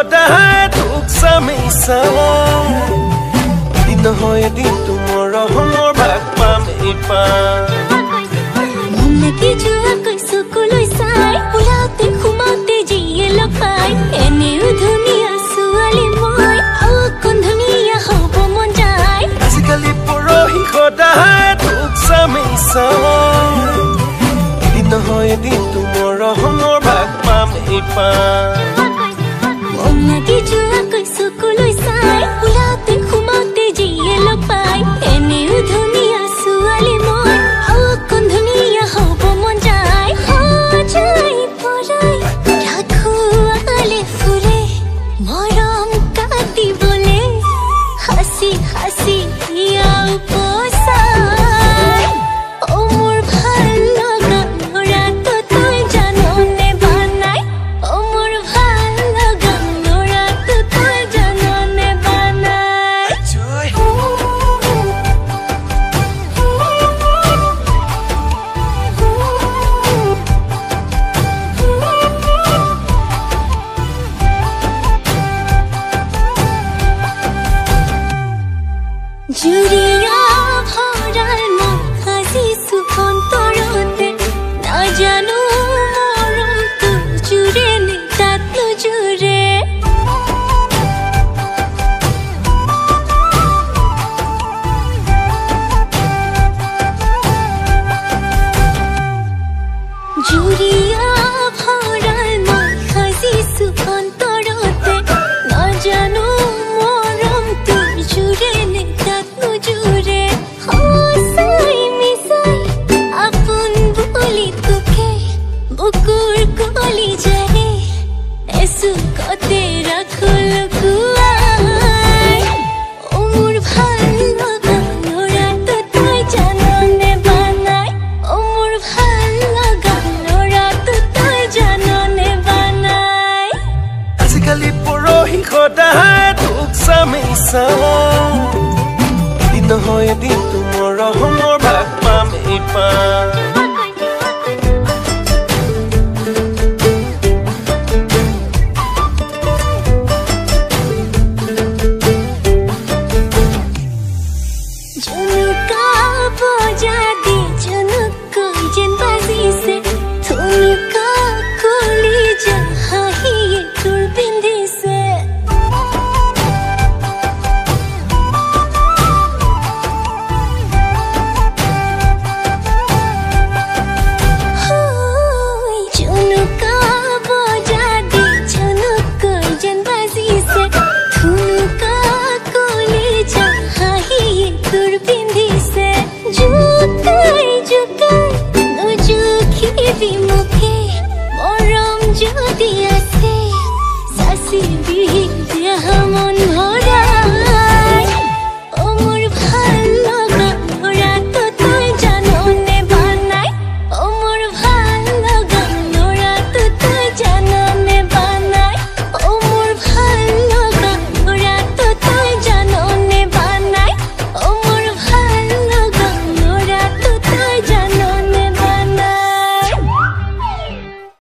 সদায় তোক চামেইছা দিন হয় এদিন তোমাৰ ৰহমৰ ভাগ পাম এইপা লাগি যোৱা চকুলৈ চাই ওলাওতে সোমাওতে যিয়ে লগ পাই এনেও ধুনীয়া ছোৱালী মই অকণ ধুনীয়া হ'ব মন যায় আজিকালি পৰহি সদায় তোক চামেইছা দিন হয় এদিন তোমাৰ ৰহমৰ ভাগ পাম এইপা লাগি যোৱা চকুলৈ চাই ওলাওতে সোমাওতে যিয়ে লগ পাই এনেও ধুনীয়া ছোৱালী মই অকণ ধুনীয়া হ'ব মন যায় সজাই পৰাই ৰাখো আলে ফুলে মৰম কাটিবলে হাসি হাসি ইয়াও পচাই ও মোৰ ভাল লগা ল'ৰাটো তই জাননে বানাই ও মোৰ ভাল লগা ল'ৰাটো তই জাননে বানাই জুৰিয়া ভৰাল মন সাজিছো অন্তৰতে নাজানো মৰমটো জুৰে নে তাত নোজুৰে জুৰিয়া ভৰাল মন সাজিছো অন্তৰতে নাজানো মৰমটো জুৰে নে তাত নোজুৰে সঁচাই মিছাই আপোন বুলি তোকে বুকুৰ কলি যায় এচুকতে